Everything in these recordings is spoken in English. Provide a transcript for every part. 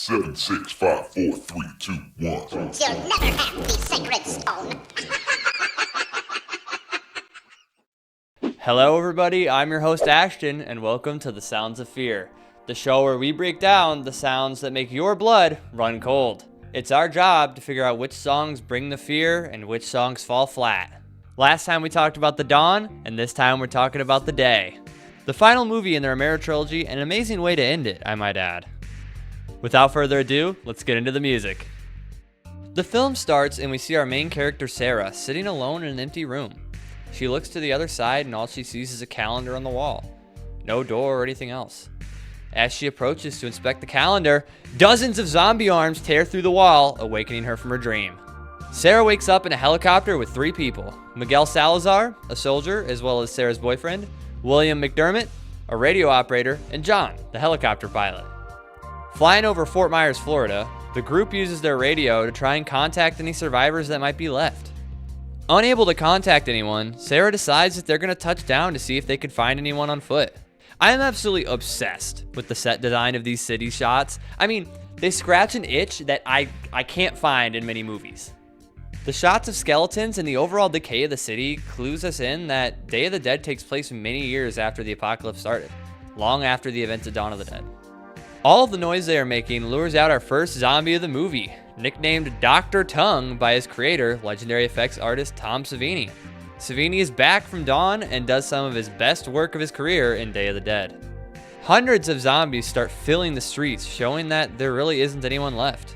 Seven, six, five, four, three, two, one. You'll never have the sacred stone. Hello everybody, I'm your host Ashton, and welcome to The Sounds of Fear, the show where we break down the sounds that make your blood run cold. It's our job to figure out which songs bring the fear and which songs fall flat. Last time we talked about the dawn, and this time we're talking about the day. The final movie in the Romero trilogy, and an amazing way to end it, I might add. Without further ado, let's get into the music. The film starts and we see our main character Sarah sitting alone in an empty room. She looks to the other side and all she sees is a calendar on the wall. No door or anything else. As she approaches to inspect the calendar, dozens of zombie arms tear through the wall, awakening her from her dream. Sarah wakes up in a helicopter with three people: Miguel Salazar, a soldier, as well as Sarah's boyfriend, William McDermott, a radio operator, and John, the helicopter pilot. Flying over Fort Myers, Florida, the group uses their radio to try and contact any survivors that might be left. Unable to contact anyone, Sarah decides that they're going to touch down to see if they could find anyone on foot. I am absolutely obsessed with the set design of these city shots. I mean, they scratch an itch that I can't find in many movies. The shots of skeletons and the overall decay of the city clues us in that Day of the Dead takes place many years after the apocalypse started, long after the events of Dawn of the Dead. All of the noise they are making lures out our first zombie of the movie, nicknamed Dr. Tongue by his creator, legendary effects artist Tom Savini. Savini is back from Dawn and does some of his best work of his career in Day of the Dead. Hundreds of zombies start filling the streets, showing that there really isn't anyone left.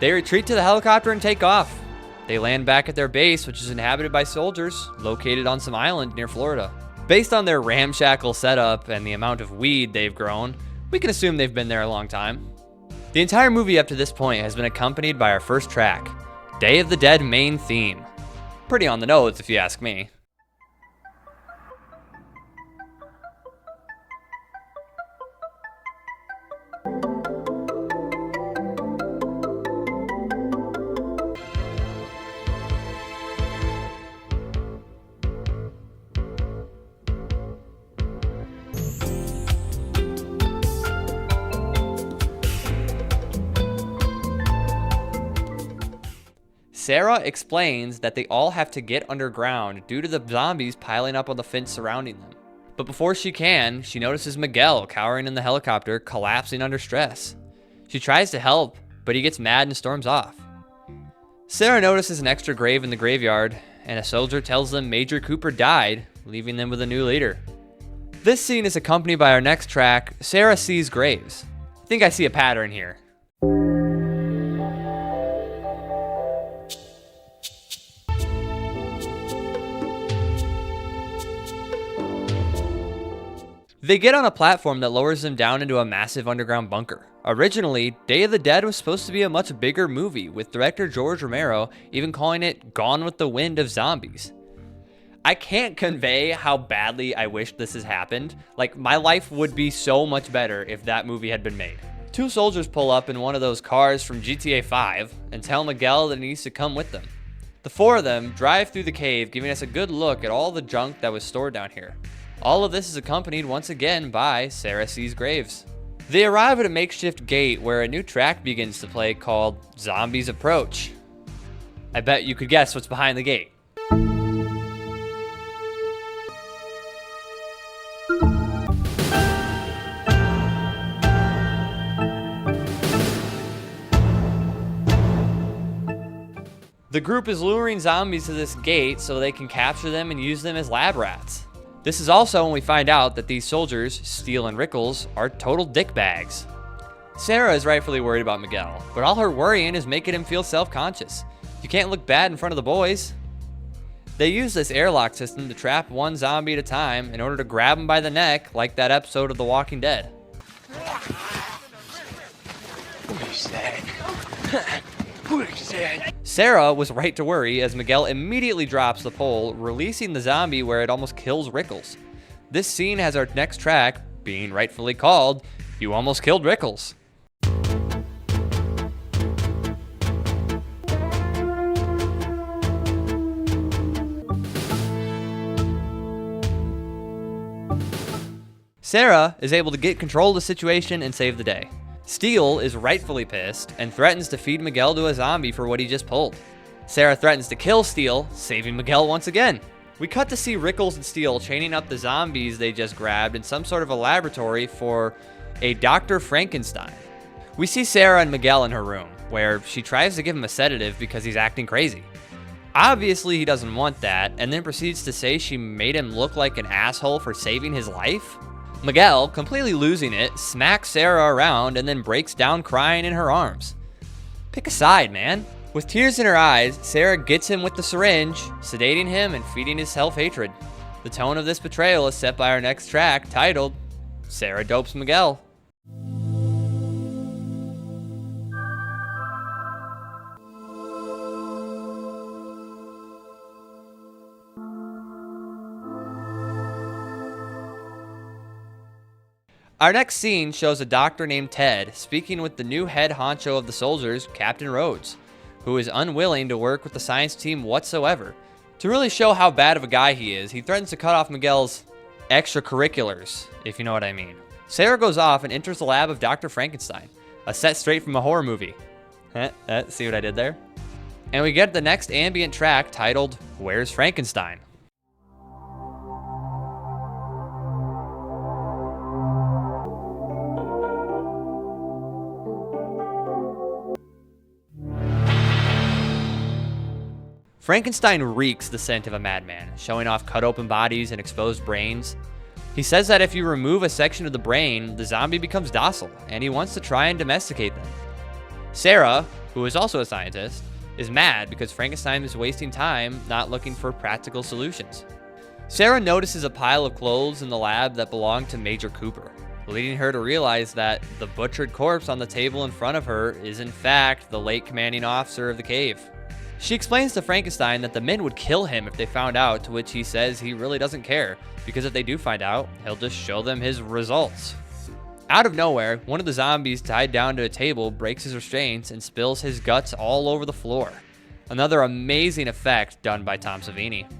They retreat to the helicopter and take off. They land back at their base, which is inhabited by soldiers, located on some island near Florida. Based on their ramshackle setup and the amount of weed they've grown, we can assume they've been there a long time. The entire movie up to this point has been accompanied by our first track, Day of the Dead main theme. Pretty on the nose if you ask me. Sarah explains that they all have to get underground due to the zombies piling up on the fence surrounding them. But before she can, she notices Miguel cowering in the helicopter, collapsing under stress. She tries to help, but he gets mad and storms off. Sarah notices an extra grave in the graveyard, and a soldier tells them Major Cooper died, leaving them with a new leader. This scene is accompanied by our next track, Sarah Sees Graves. I think I see a pattern here. They get on a platform that lowers them down into a massive underground bunker. Originally, Day of the Dead was supposed to be a much bigger movie, with director George Romero even calling it Gone with the Wind of Zombies. I can't convey how badly I wish this has happened. Like, my life would be so much better if that movie had been made. Two soldiers pull up in one of those cars from GTA 5 and tell Miguel that he needs to come with them. The four of them drive through the cave, giving us a good look at all the junk that was stored down here. All of this is accompanied once again by Sarah Sees Graves. They arrive at a makeshift gate where a new track begins to play called Zombies Approach. I bet you could guess what's behind the gate. The group is luring zombies to this gate so they can capture them and use them as lab rats. This is also when we find out that these soldiers, Steele and Rickles, are total dickbags. Sarah is rightfully worried about Miguel, but all her worrying is making him feel self-conscious. You can't look bad in front of the boys. They use this airlock system to trap one zombie at a time in order to grab him by the neck, like that episode of The Walking Dead. What is that? What is that? Sarah was right to worry as Miguel immediately drops the pole, releasing the zombie where it almost kills Rickles. This scene has our next track being rightfully called, You Almost Killed Rickles. Sarah is able to get control of the situation and save the day. Steel is rightfully pissed and threatens to feed Miguel to a zombie for what he just pulled. Sarah threatens to kill Steel, saving Miguel once again. We cut to see Rickles and Steel chaining up the zombies they just grabbed in some sort of a laboratory for a Dr. Frankenstein. We see Sarah and Miguel in her room, where she tries to give him a sedative because he's acting crazy. Obviously, he doesn't want that, and then proceeds to say she made him look like an asshole for saving his life. Miguel, completely losing it, smacks Sarah around and then breaks down crying in her arms. Pick a side, man. With tears in her eyes, Sarah gets him with the syringe, sedating him and feeding his self-hatred. The tone of this betrayal is set by our next track, titled, Sarah Dopes Miguel. Our next scene shows a doctor named Ted speaking with the new head honcho of the soldiers, Captain Rhodes, who is unwilling to work with the science team whatsoever. To really show how bad of a guy he is, he threatens to cut off Miguel's extracurriculars, if you know what I mean. Sarah goes off and enters the lab of Dr. Frankenstein, a set straight from a horror movie. See what I did there? And we get the next ambient track titled, Where's Frankenstein? Frankenstein reeks the scent of a madman, showing off cut open bodies and exposed brains. He says that if you remove a section of the brain, the zombie becomes docile, and he wants to try and domesticate them. Sarah, who is also a scientist, is mad because Frankenstein is wasting time not looking for practical solutions. Sarah notices a pile of clothes in the lab that belong to Major Cooper, leading her to realize that the butchered corpse on the table in front of her is in fact the late commanding officer of the cave. She explains to Frankenstein that the men would kill him if they found out, to which he says he really doesn't care, because if they do find out, he'll just show them his results. Out of nowhere, one of the zombies tied down to a table breaks his restraints and spills his guts all over the floor. Another amazing effect done by Tom Savini.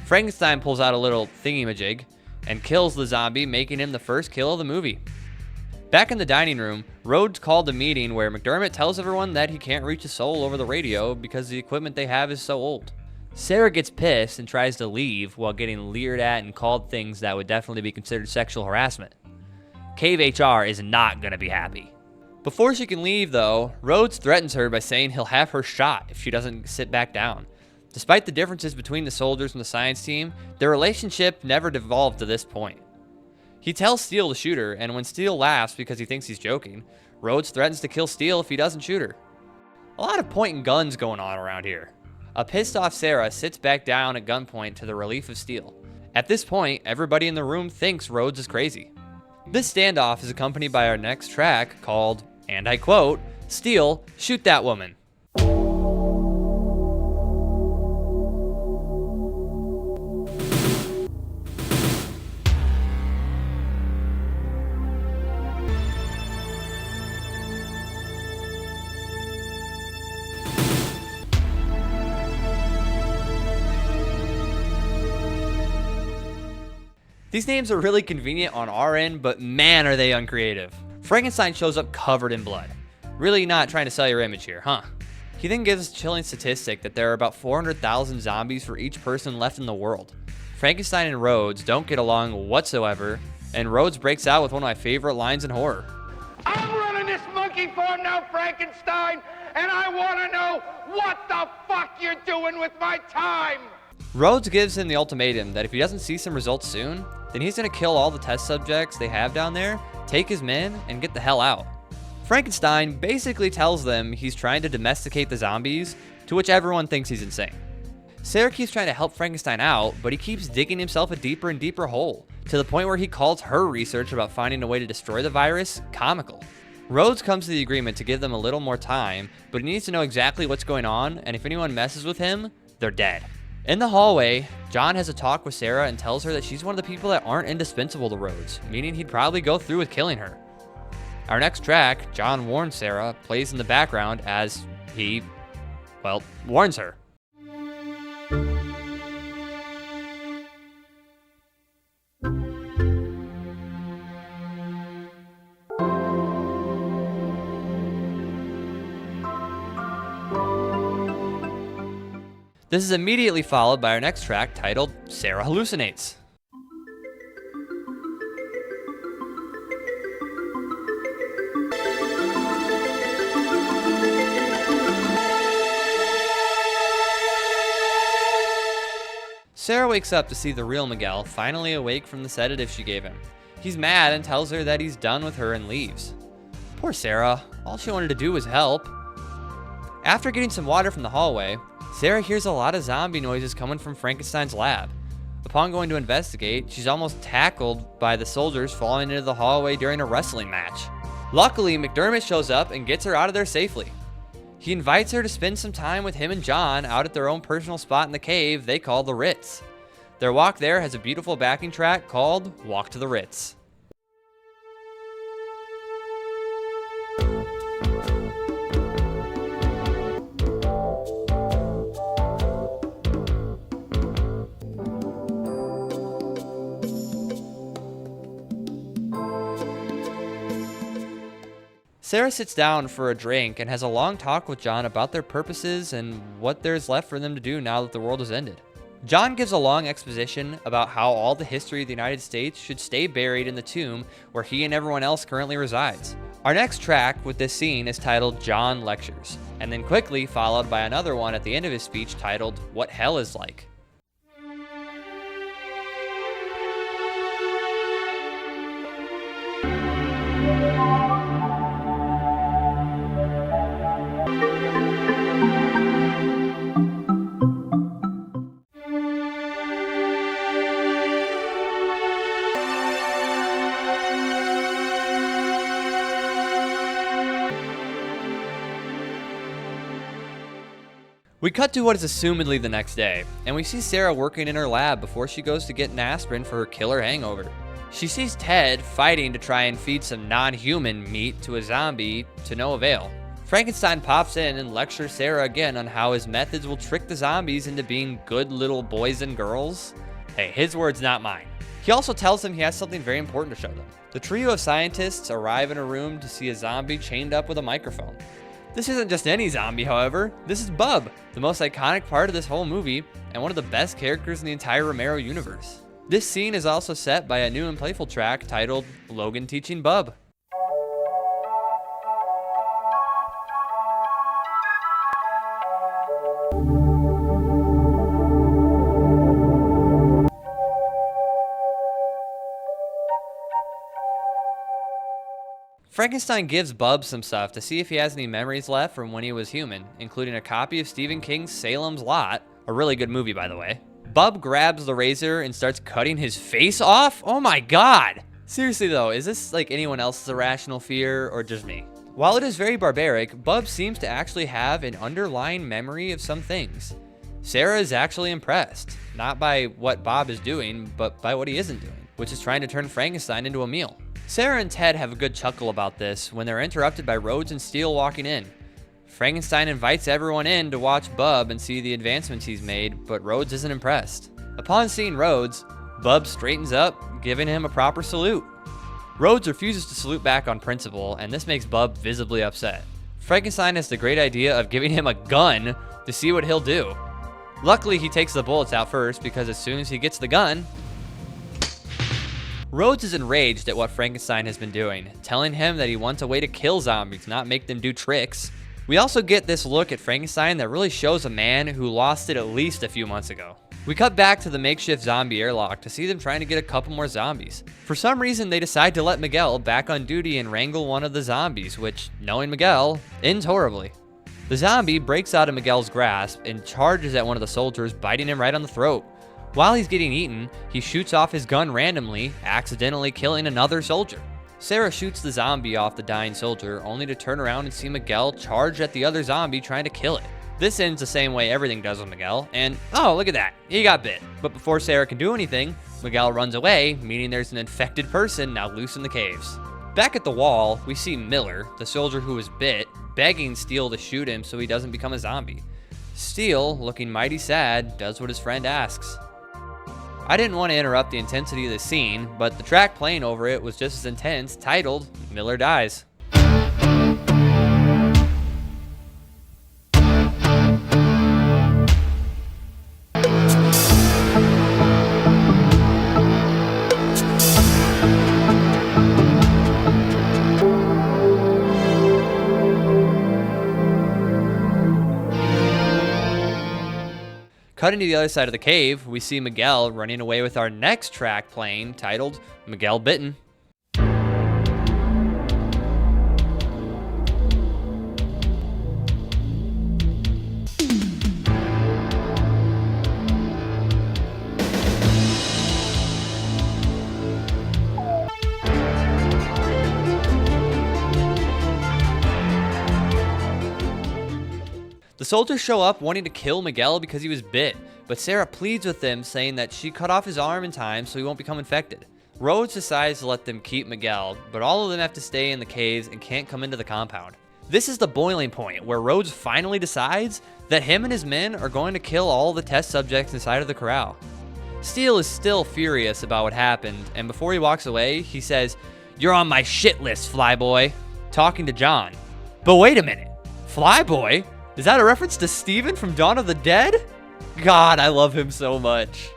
Frankenstein pulls out a little thingy-majig and kills the zombie, making him the first kill of the movie. Back in the dining room, Rhodes called a meeting where McDermott tells everyone that he can't reach a soul over the radio because the equipment they have is so old. Sarah gets pissed and tries to leave while getting leered at and called things that would definitely be considered sexual harassment. Cave HR is not going to be happy. Before she can leave, though, Rhodes threatens her by saying he'll have her shot if she doesn't sit back down. Despite the differences between the soldiers and the science team, their relationship never devolved to this point. He tells Steel to shoot her, and when Steel laughs because he thinks he's joking, Rhodes threatens to kill Steel if he doesn't shoot her. A lot of pointing guns going on around here. A pissed off Sarah sits back down at gunpoint to the relief of Steel. At this point, everybody in the room thinks Rhodes is crazy. This standoff is accompanied by our next track called, and I quote, Steel, shoot that woman. These names are really convenient on our end, but man are they uncreative. Frankenstein shows up covered in blood. Really not trying to sell your image here, huh? He then gives a chilling statistic that there are about 400,000 zombies for each person left in the world. Frankenstein and Rhodes don't get along whatsoever, and Rhodes breaks out with one of my favorite lines in horror. I'm running this monkey farm now, Frankenstein, and I want to know what the fuck you're doing with my time! Rhodes gives him the ultimatum that if he doesn't see some results soon, then he's going to kill all the test subjects they have down there, take his men, and get the hell out. Frankenstein basically tells them he's trying to domesticate the zombies, to which everyone thinks he's insane. Sarah keeps trying to help Frankenstein out, but he keeps digging himself a deeper and deeper hole, to the point where he calls her research about finding a way to destroy the virus comical. Rhodes comes to the agreement to give them a little more time, but he needs to know exactly what's going on, and if anyone messes with him, they're dead. In the hallway, John has a talk with Sarah and tells her that she's one of the people that aren't indispensable to Rhodes, meaning he'd probably go through with killing her. Our next track, John Warns Sarah, plays in the background as he, well, warns her. This is immediately followed by our next track titled Sarah Hallucinates. Sarah wakes up to see the real Miguel finally awake from the sedative she gave him. He's mad and tells her that he's done with her and leaves. Poor Sarah, all she wanted to do was help. After getting some water from the hallway, Sarah hears a lot of zombie noises coming from Frankenstein's lab. Upon going to investigate, she's almost tackled by the soldiers falling into the hallway during a wrestling match. Luckily, McDermott shows up and gets her out of there safely. He invites her to spend some time with him and John out at their own personal spot in the cave they call the Ritz. Their walk there has a beautiful backing track called Walk to the Ritz. Sarah sits down for a drink and has a long talk with John about their purposes and what there's left for them to do now that the world has ended. John gives a long exposition about how all the history of the United States should stay buried in the tomb where he and everyone else currently resides. Our next track with this scene is titled John Lectures, and then quickly followed by another one at the end of his speech titled What Hell is Like. We cut to what is assumedly the next day, and we see Sarah working in her lab before she goes to get an aspirin for her killer hangover. She sees Ted fighting to try and feed some non-human meat to a zombie to no avail. Frankenstein pops in and lectures Sarah again on how his methods will trick the zombies into being good little boys and girls. Hey, his words, not mine. He also tells them he has something very important to show them. The trio of scientists arrive in a room to see a zombie chained up with a microphone. This isn't just any zombie, however. This is Bub, the most iconic part of this whole movie, and one of the best characters in the entire Romero universe. This scene is also set by a new and playful track titled Logan Teaching Bub. Frankenstein gives Bub some stuff to see if he has any memories left from when he was human, including a copy of Stephen King's Salem's Lot, a really good movie by the way. Bub grabs the razor and starts cutting his face off? Oh my god! Seriously though, is this like anyone else's irrational fear or just me? While it is very barbaric, Bub seems to actually have an underlying memory of some things. Sarah is actually impressed, not by what Bob is doing, but by what he isn't doing, which is trying to turn Frankenstein into a meal. Sarah and Ted have a good chuckle about this when they're interrupted by Rhodes and Steele walking in. Frankenstein invites everyone in to watch Bub and see the advancements he's made, but Rhodes isn't impressed. Upon seeing Rhodes, Bub straightens up, giving him a proper salute. Rhodes refuses to salute back on principle, and this makes Bub visibly upset. Frankenstein has the great idea of giving him a gun to see what he'll do. Luckily, he takes the bullets out first because as soon as he gets the gun, Rhodes is enraged at what Frankenstein has been doing, telling him that he wants a way to kill zombies, not make them do tricks. We also get this look at Frankenstein that really shows a man who lost it at least a few months ago. We cut back to the makeshift zombie airlock to see them trying to get a couple more zombies. For some reason, they decide to let Miguel back on duty and wrangle one of the zombies, which, knowing Miguel, ends horribly. The zombie breaks out of Miguel's grasp and charges at one of the soldiers, biting him right on the throat. While he's getting eaten, he shoots off his gun randomly, accidentally killing another soldier. Sarah shoots the zombie off the dying soldier, only to turn around and see Miguel charge at the other zombie trying to kill it. This ends the same way everything does with Miguel, and oh, look at that, he got bit. But before Sarah can do anything, Miguel runs away, meaning there's an infected person now loose in the caves. Back at the wall, we see Miller, the soldier who was bit, begging Steele to shoot him so he doesn't become a zombie. Steele, looking mighty sad, does what his friend asks. I didn't want to interrupt the intensity of the scene, but the track playing over it was just as intense, titled Miller Dies. Cutting to the other side of the cave, we see Miguel running away with our next track playing, titled Miguel Bitten. The soldiers show up wanting to kill Miguel because he was bit, but Sarah pleads with them, saying that she cut off his arm in time so he won't become infected. Rhodes decides to let them keep Miguel, but all of them have to stay in the caves and can't come into the compound. This is the boiling point where Rhodes finally decides that him and his men are going to kill all the test subjects inside of the corral. Steele is still furious about what happened, and before he walks away, he says, "You're on my shit list, Flyboy," talking to John. But wait a minute, Flyboy? Is that a reference to Steven from Dawn of the Dead? God, I love him so much.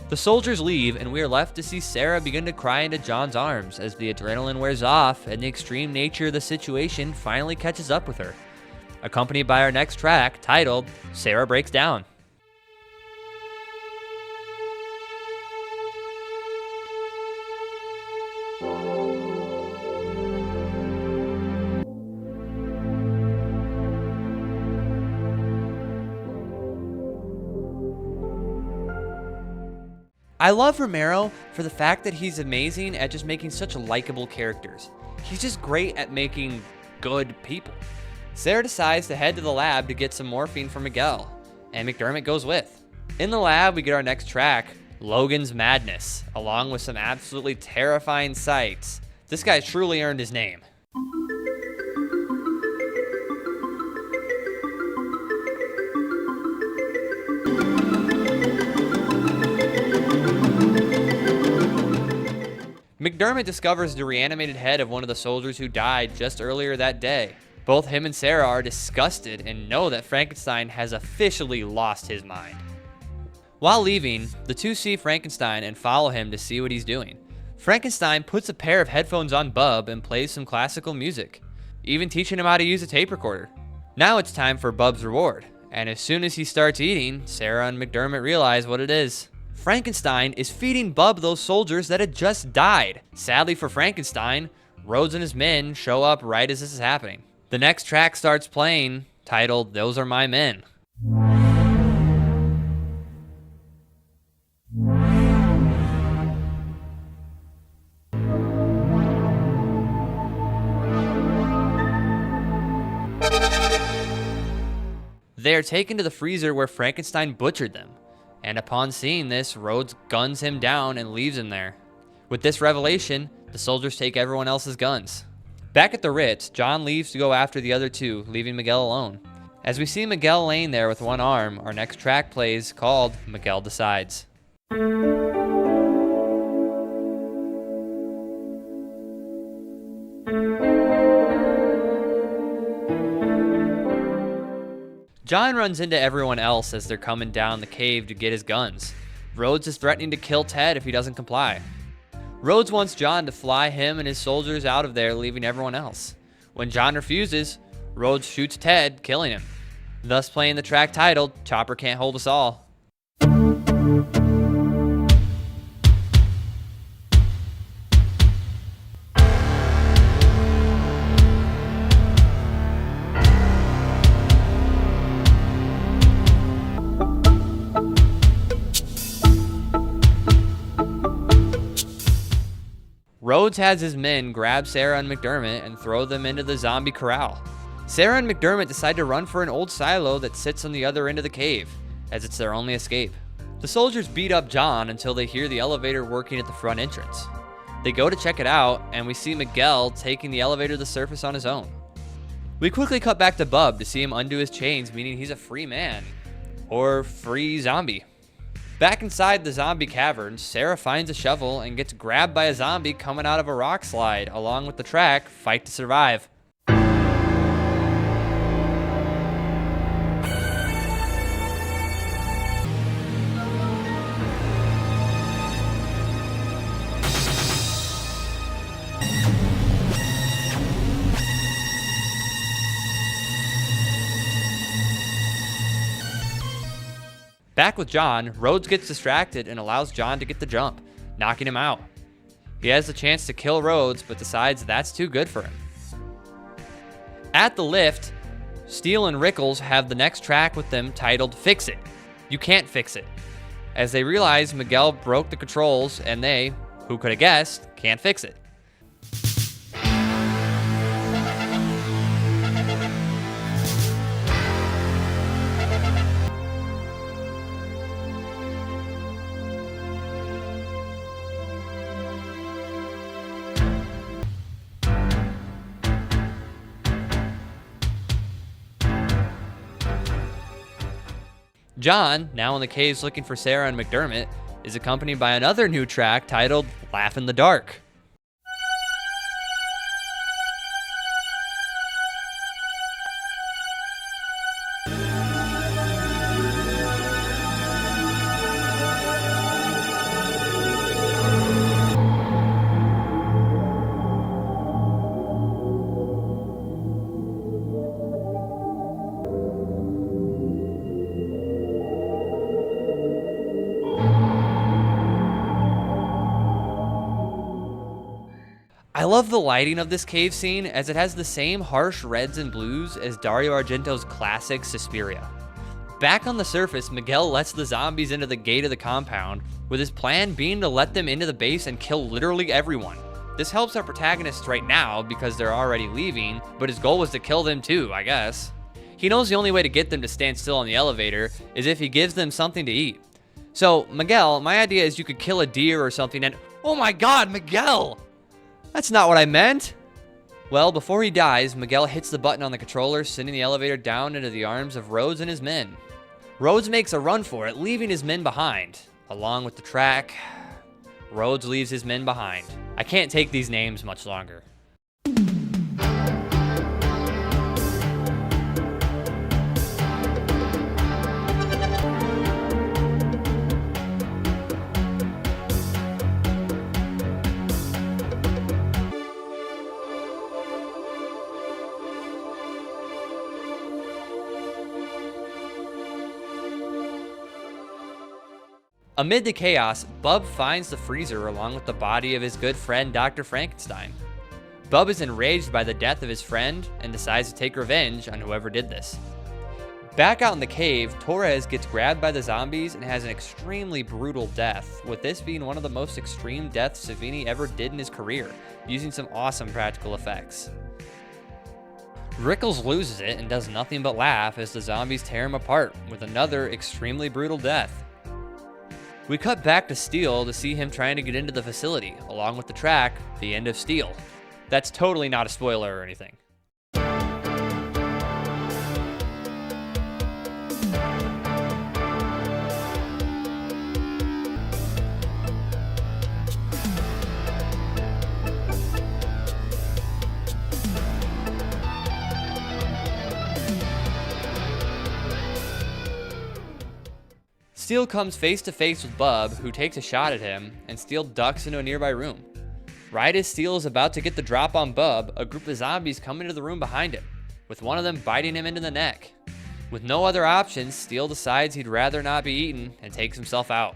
The soldiers leave, and we are left to see Sarah begin to cry into John's arms as the adrenaline wears off and the extreme nature of the situation finally catches up with her. Accompanied by our next track, titled Sarah Breaks Down. I love Romero for the fact that he's amazing at just making such likable characters. He's just great at making good people. Sarah decides to head to the lab to get some morphine for Miguel, and McDermott goes with. In the lab, we get our next track, Logan's Madness, along with some absolutely terrifying sights. This guy truly earned his name. McDermott discovers the reanimated head of one of the soldiers who died just earlier that day. Both him and Sarah are disgusted and know that Frankenstein has officially lost his mind. While leaving, the two see Frankenstein and follow him to see what he's doing. Frankenstein puts a pair of headphones on Bub and plays some classical music, even teaching him how to use a tape recorder. Now it's time for Bub's reward, and as soon as he starts eating, Sarah and McDermott realize what it is. Frankenstein is feeding Bub those soldiers that had just died. Sadly for Frankenstein, Rhodes and his men show up right as this is happening. The next track starts playing, titled Those Are My Men. They are taken to the freezer where Frankenstein butchered them. And upon seeing this, Rhodes guns him down and leaves him there. With this revelation, the soldiers take everyone else's guns. Back at the Ritz, John leaves to go after the other two, leaving Miguel alone. As we see Miguel laying there with one arm, our next track plays, called Miguel Decides. John runs into everyone else as they're coming down the cave to get his guns. Rhodes is threatening to kill Ted if he doesn't comply. Rhodes wants John to fly him and his soldiers out of there, leaving everyone else. When John refuses, Rhodes shoots Ted, killing him, thus playing the track titled Chopper Can't Hold Us All. Rhodes has his men grab Sarah and McDermott and throw them into the zombie corral. Sarah and McDermott decide to run for an old silo that sits on the other end of the cave, as it's their only escape. The soldiers beat up John until they hear the elevator working at the front entrance. They go to check it out, and we see Miguel taking the elevator to the surface on his own. We quickly cut back to Bub to see him undo his chains, meaning he's a free man. Or free zombie. Back inside the zombie caverns, Sarah finds a shovel and gets grabbed by a zombie coming out of a rock slide, along with the track, Fight to Survive. Back with John, Rhodes gets distracted and allows John to get the jump, knocking him out. He has the chance to kill Rhodes, but decides that's too good for him. At the lift, Steele and Rickles have the next track with them titled Fix It. You can't fix it. As they realize Miguel broke the controls and they, who could have guessed, can't fix it. John, now in the caves looking for Sarah and McDermott, is accompanied by another new track titled Laugh in the Dark. I love the lighting of this cave scene as it has the same harsh reds and blues as Dario Argento's classic Suspiria. Back on the surface, Miguel lets the zombies into the gate of the compound, with his plan being to let them into the base and kill literally everyone. This helps our protagonists right now because they're already leaving, but his goal was to kill them too, I guess. He knows the only way to get them to stand still on the elevator is if he gives them something to eat. So, Miguel, my idea is you could kill a deer or something and— oh my god, Miguel! That's not what I meant! Well, before he dies, Miguel hits the button on the controller, sending the elevator down into the arms of Rhodes and his men. Rhodes makes a run for it, leaving his men behind. Along with the track, Rhodes leaves his men behind. I can't take these names much longer. Amid the chaos, Bub finds the freezer along with the body of his good friend Dr. Frankenstein. Bub is enraged by the death of his friend and decides to take revenge on whoever did this. Back out in the cave, Torres gets grabbed by the zombies and has an extremely brutal death, with this being one of the most extreme deaths Savini ever did in his career, using some awesome practical effects. Rickles loses it and does nothing but laugh as the zombies tear him apart, with another extremely brutal death. We cut back to Steele to see him trying to get into the facility, along with the track, The End of Steel. That's totally not a spoiler or anything. Steele comes face to face with Bub, who takes a shot at him, and Steele ducks into a nearby room. Right as Steele is about to get the drop on Bub, a group of zombies come into the room behind him, with one of them biting him into the neck. With no other options, Steele decides he'd rather not be eaten and takes himself out.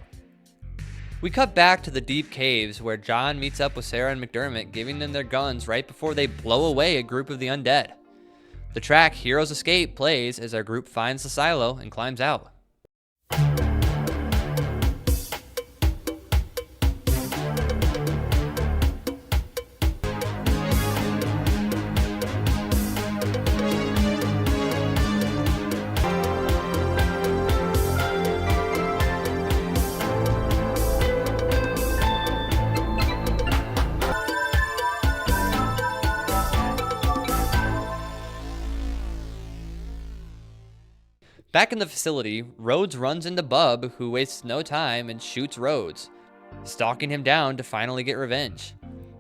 We cut back to the deep caves where John meets up with Sarah and McDermott, giving them their guns right before they blow away a group of the undead. The track Heroes Escape plays as our group finds the silo and climbs out. Back in the facility, Rhodes runs into Bub, who wastes no time and shoots Rhodes, stalking him down to finally get revenge.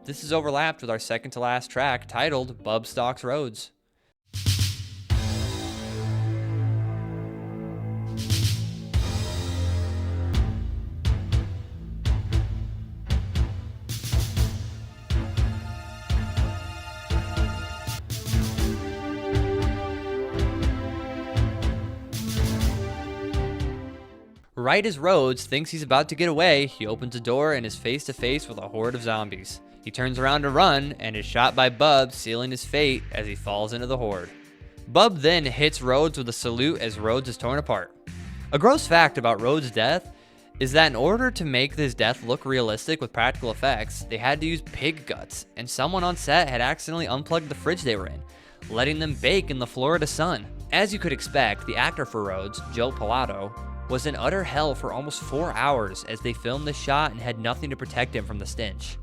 This is overlapped with our second to last track titled Bub Stalks Rhodes. Right as Rhodes thinks he's about to get away, he opens a door and is face to face with a horde of zombies. He turns around to run and is shot by Bub, sealing his fate as he falls into the horde. Bub then hits Rhodes with a salute as Rhodes is torn apart. A gross fact about Rhodes' death is that in order to make this death look realistic with practical effects, they had to use pig guts, and someone on set had accidentally unplugged the fridge they were in, letting them bake in the Florida sun. As you could expect, the actor for Rhodes, Joe Pilato, was in utter hell for almost 4 hours as they filmed this shot and had nothing to protect him from the stench.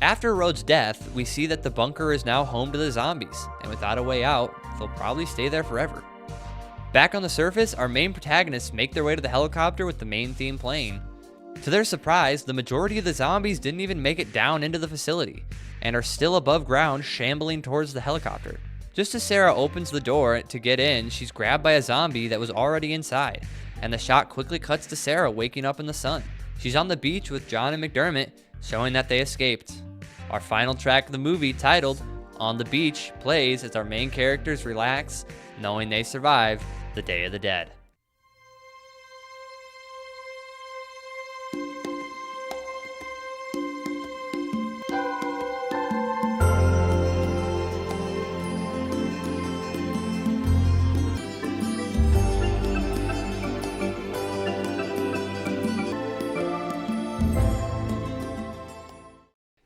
After Rhodes' death, we see that the bunker is now home to the zombies, and without a way out, they'll probably stay there forever. Back on the surface, our main protagonists make their way to the helicopter with the main theme playing. To their surprise, the majority of the zombies didn't even make it down into the facility, and are still above ground shambling towards the helicopter. Just as Sarah opens the door to get in, she's grabbed by a zombie that was already inside, and the shot quickly cuts to Sarah waking up in the sun. She's on the beach with John and McDermott, showing that they escaped. Our final track of the movie, titled On the Beach, plays as our main characters relax, knowing they survived the Day of the Dead.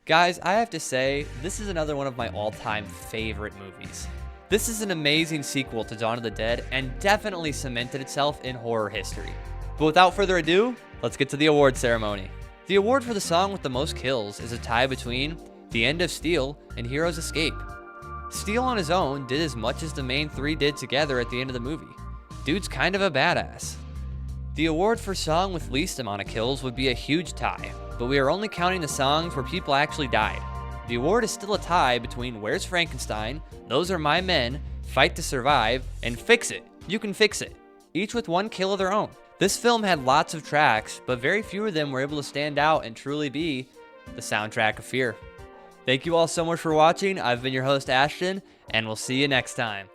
Guys, I have to say, this is another one of my all-time favorite movies. This is an amazing sequel to Dawn of the Dead and definitely cemented itself in horror history. But without further ado, let's get to the award ceremony. The award for the song with the most kills is a tie between The End of Steel and Hero's Escape. Steel on his own did as much as the main three did together at the end of the movie. Dude's kind of a badass. The award for song with least amount of kills would be a huge tie, but we are only counting the songs where people actually died. The award is still a tie between Where's Frankenstein, Those Are My Men, Fight to Survive, and Fix It, You Can Fix It, each with one kill of their own. This film had lots of tracks, but very few of them were able to stand out and truly be the soundtrack of fear. Thank you all so much for watching. I've been your host, Ashton, and we'll see you next time.